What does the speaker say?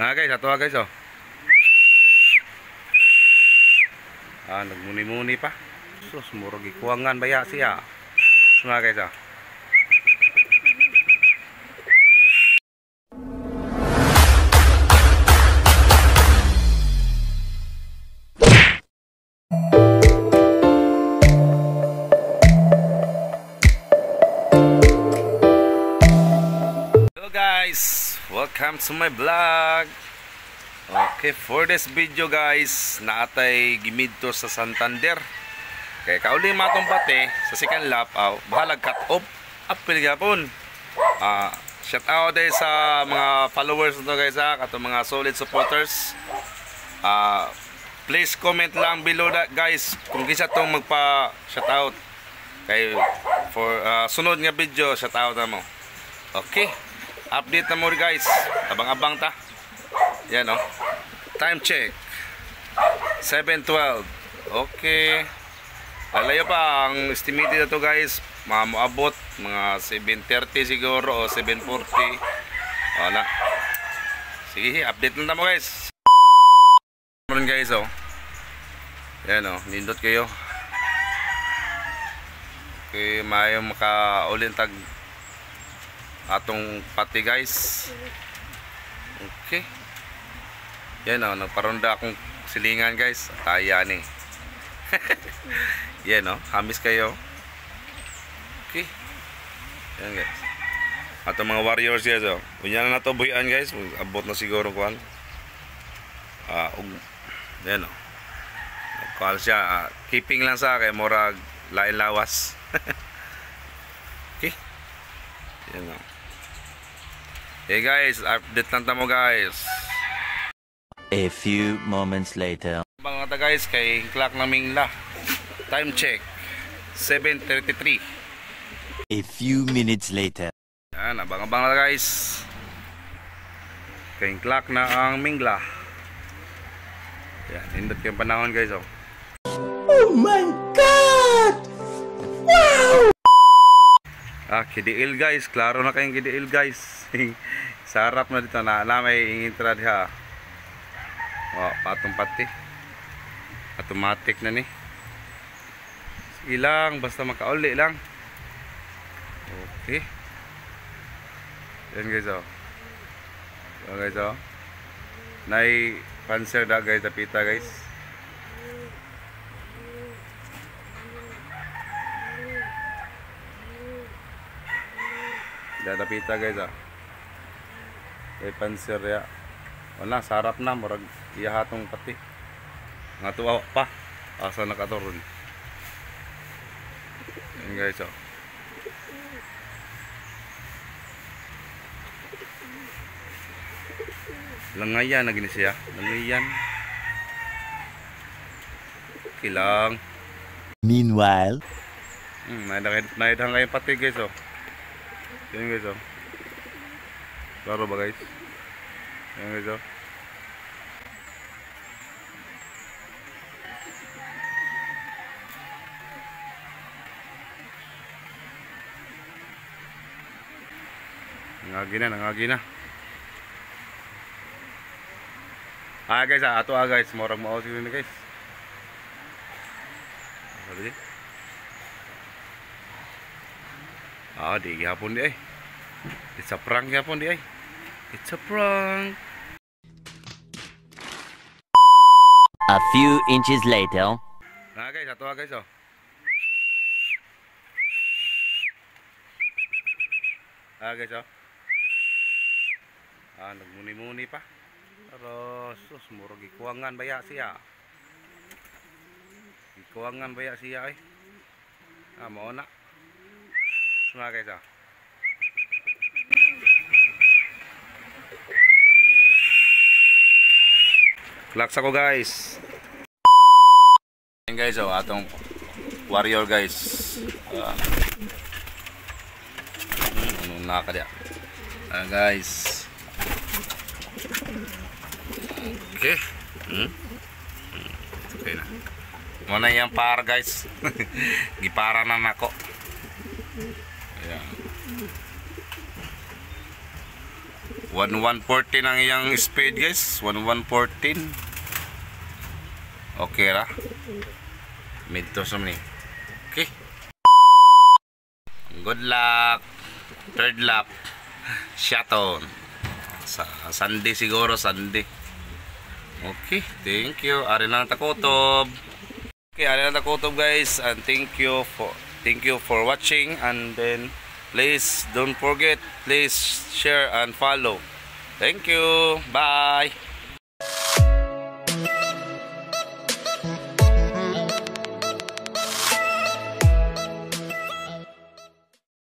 Nga guys, ato guys oh. Nagmuni-muni pa. Sus, murag ikuwangan baya siya. Nga guys oh. Hello guys, welcome to my vlog. Okay, for this video guys, naatay gimidto sa Santander. Kaya kauli matong pati sa second lap, bahalag cut off apil gapon. Shout out day sa mga followers nito guys kato mga solid supporters. Please comment lang below that guys kung kisa tong magpa shout out. Kay for sunod nga video shout out na mo. Okay, update na mo guys. Abang-abang ta. Yan o. Time check. 7:12. Okay. Alayo pa. Ang estimated na to guys. Maabot. Mga 7:30 siguro o 7:40. Wala. Sige, update na mo guys. Meron guys o. Yan o. Nindot kayo. Okay. Mayong makaulin tag atong pati guys. Okay. Yan o, nagparonda akong silingan guys. Taya ni. Yan o, hamis kayo. Okay. Yan guys. Atong mga warriors guys o. Unya na nato buyan guys. Abot na siguro kuhan. Yan o. Kuhan siya. Keeping lang sa kay murag lain lawas. Okay. Yan o. Hey guys, update lang tamo guys. A few moments later. Bang ata guys kay clock naming la. Time check 7:33. A few minutes later. Yan, abang-abang na guys. Kay clock na ang mingla. Yan, indot yung panahon guys oh. Oh my god! Wow! KDL guys, klaro na kayong KDL guys. Sarap na dito na may intra diha. Patong pati. Automatic na ni. Sige lang, basta makauli lang. Okay. Yan guys oh. Yan guys oh. Nay panser da guys, tapita guys. Datapita guys ah. Kay panser ya. Wala, sarap na murag iyahatong pati. Nga tuwa pa. Asa nakatoron. Yan guys oh. Langayan na gini siya. Langayan. Kilang. Meanwhile. Naidang kayo pati guys oh. Yan guys oh. Klaro ba guys? Yan guys oh. Nangagi na. Guys ato guys, morag mao siguro ni guys. Sabi. Di gihapon di ay. It's a prank gihapon di ay. It's a prank. A few inches later. Guys, ato guys oh. Guys oh. Nagmuni-muni pa. Pero sus, murag ikuwangan baya siya. Ikuwangan baya siya ay. Mao na. Mga guys oh. Relax ako guys. Ayan guys oh, atong warrior guys. Ano nakakadya. Guys. Okay. Okay na. Muna yung par guys. Gipara na nako. Ayan. 1114 ang iyang speed guys. 1114. Okay ra. Midto sa ni. Okay. Good luck. Third lap. Shot on. Sa Sunday siguro, Sunday. Okay, thank you. Ari lang takotob. Okay, ari lang takotob guys, and thank you for watching, and then please don't forget, please share and follow. Thank you. Bye.